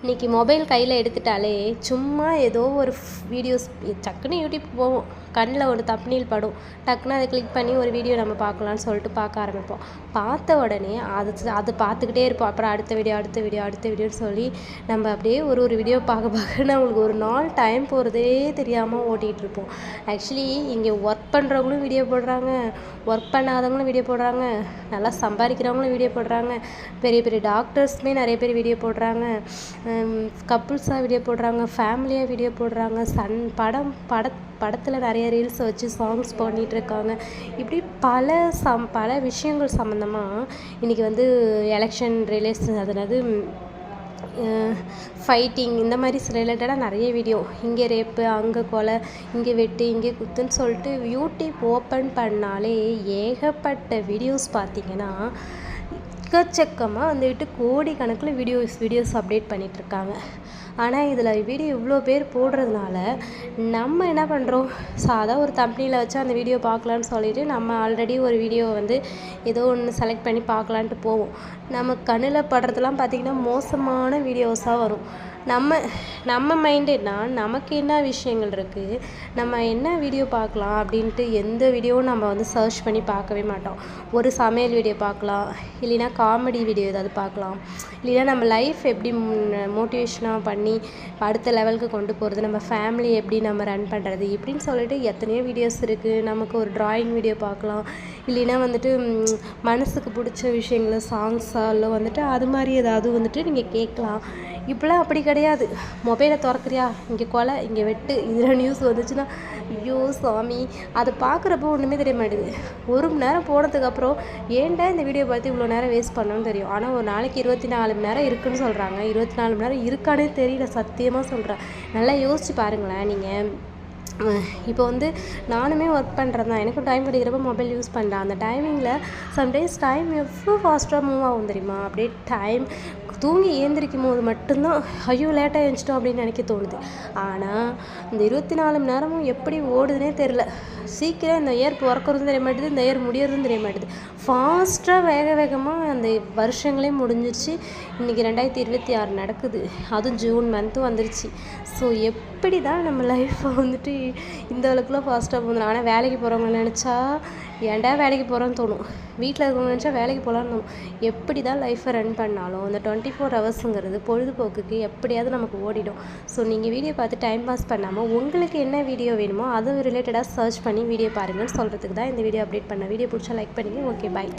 இன்றைக்கி மொபைல் கையில் எடுத்துட்டாலே சும்மா ஏதோ ஒரு வீடியோஸ் டக்குன்னு யூடியூப் போவோம், கண்ணில் ஒரு தப்னீல் படும், டக்குன்னு அதை கிளிக் பண்ணி ஒரு வீடியோ நம்ம பார்க்கலான்னு சொல்லிட்டு பார்க்க ஆரம்பிப்போம். பார்த்த உடனே அது பார்த்துக்கிட்டே இருப்போம். அப்புறம் அடுத்த வீடியோன்னு சொல்லி நம்ம அப்படியே ஒரு வீடியோ பார்க்க நம்மளுக்கு ஒரு நாள் டைம் போகிறதே தெரியாமல் ஓட்டிகிட்ருப்போம். ஆக்சுவலி இங்கே ஒர்க் பண்ணுறவங்களும் வீடியோ போடுறாங்க, ஒர்க் பண்ணாதவங்களும் வீடியோ போடுறாங்க, நல்லா சம்பாதிக்கிறவங்களும் வீடியோ போடுறாங்க, பெரிய பெரிய டாக்டர்ஸுமே நிறைய பேர் வீடியோ போடுறாங்க, கப்புள்ஸாக வீடியோ போடுறாங்க, ஃபேமிலியாக வீடியோ போடுறாங்க, படத்தில் நிறைய ரீல்ஸை வச்சு சாங்ஸ் பண்ணிகிட்ருக்காங்க. இப்படி பல விஷயங்கள் சம்மந்தமாக இன்றைக்கி எலெக்ஷன் ரிலேஷன் அதாவது ஃபைட்டிங் இந்த மாதிரி ரிலேட்டடாக நிறைய வீடியோ, இங்கே ரேப்பு, அங்கே கொலை, இங்கே வெட்டு, இங்கே குத்துன்னு சொல்லிட்டு யூடியூப் ஓப்பன் பண்ணாலே ஏகப்பட்ட வீடியோஸ் பார்த்திங்கன்னா எக்கச்சக்கமாக கோடிக்கணக்கில் வீடியோஸ் அப்டேட் பண்ணிகிட்ருக்காங்க. ஆனால் இதில் வீடியோ இவ்வளோ பேர் போடுறதுனால நம்ம என்ன பண்ணுறோம், சாதா ஒரு தம்ப்நெயிலை வச்சு அந்த வீடியோ பார்க்கலான்னு சொல்லிட்டு நம்ம ஆல்ரெடி ஒரு வீடியோ ஏதோ ஒன்று செலக்ட் பண்ணி பார்க்கலான்ட்டு போவோம். நம்ம கண்ணில் படுறதுலாம் பார்த்திங்கன்னா மோசமான வீடியோஸாக வரும். நம்ம மைண்டு நமக்கு என்ன விஷயங்கள் இருக்குது, நம்ம என்ன வீடியோ பார்க்கலாம் அப்படின்ட்டு எந்த வீடியோவும் நம்ம சர்ச் பண்ணி பார்க்கவே மாட்டோம். ஒரு சமையல் வீடியோ பார்க்கலாம், இல்லைன்னா காமெடி வீடியோ ஏதாவது பார்க்கலாம், இல்லைன்னா நம்ம லைஃப் எப்படி மோட்டிவேஷனாக பண்ணி அடுத்த லெவலுக்கு கொண்டு போகிறது, நம்ம ஃபேமிலி எப்படி நம்ம ரன் பண்ணுறது இப்படின்னு சொல்லிட்டு எத்தனையோ வீடியோஸ் இருக்குது. நமக்கு ஒரு ட்ராயிங் வீடியோ பார்க்கலாம், இல்லைன்னா மனசுக்கு பிடிச்ச விஷயங்களை சாங்ஸாக இல்லை அது மாதிரி ஏதாவது நீங்கள் கேட்கலாம். இப்போலாம் அப்படி கிடையாது. மொபைலை திறக்கிறியா, இங்கே கொலை, இங்கே வெட்டு, இதில் நியூஸ் வந்துச்சுன்னா ஐயோ சாமி, அதை பார்க்குறப்போ ஒன்றுமே தெரிய மாட்டேங்குது. ஒரு மணி நேரம் போனதுக்கப்புறம் ஏன்டா இந்த வீடியோ பார்த்து இவ்வளோ நேரம் வேஸ்ட் பண்ணணும்னு தெரியும். ஆனால் ஒரு நாளைக்கு 24 மணி நேரம் இருக்குதுன்னு சொல்கிறாங்க. 24 மணி நேரம் இருக்கானே தெரியல, சத்தியமாக சொல்கிறேன். நல்லா யோசிச்சு பாருங்களேன். நீங்கள் இப்போ நானுமே ஒர்க் பண்ணுறது தான், எனக்கும் டைம் கிடைக்கிறப்ப மொபைல் யூஸ் பண்ணுறேன். அந்த டைமிங்கில் சம்டைம்ஸ் டைம் எவ்வளோ ஃபாஸ்ட்டாக மூவ் ஆகும் தெரியுமா. அப்படியே டைம் தூங்கி ஏந்திரிக்கும் போது மட்டும்தான் ஐயோ லேட்டாக எழுந்துச்சிட்டோம் அப்படின்னு நினைக்க தோணுது. ஆனால் இந்த 24 மணி நேரமும் எப்படி ஓடுதுன்னே தெரில. சீக்கிரம் இந்த இயர் பிறக்கிறதும் தெரிய மாட்டேது, இந்த இயர் முடியறதும் தெரிய மாட்டேது. ஃபாஸ்ட்டாக வேகமாக அந்த வருஷங்களே முடிஞ்சிருச்சு. இன்றைக்கி 2026 நடக்குது, அதுவும் ஜூன் மந்த்தும் வந்துருச்சு. ஸோ எப்படி தான் நம்ம லைஃப்பை இந்த அளவுக்குலாம் ஃபாஸ்ட்டாக போகணும். ஆனால் வேலைக்கு போகிறவங்க நினச்சா ஏன்டா வேலைக்கு போகிறோன்னு தோணும், வீட்டில் இருக்கவங்க நினச்சா வேலைக்கு போகலான்னு தோணும். எப்படி தான் லைஃப்பை ரன் பண்ணாலும் இந்த 24 ஹவர்ஸுங்கிறது பொழுதுபோக்குக்கு எப்படியாவது நமக்கு ஓடிடும். ஸோ நீங்கள் வீடியோ பார்த்து டைம் பாஸ் பண்ணாமல் உங்களுக்கு என்ன வீடியோ வேணுமோ அது ரிலேட்டடாக சர்ச் பண்ணி வீடியோ பாருங்கன்னு சொல்கிறதுக்கு தான் இந்த வீடியோ அப்டேட் பண்ணேன். வீடியோ பிடிச்சா லைக் பண்ணுங்கள். ஓகே, பாய்.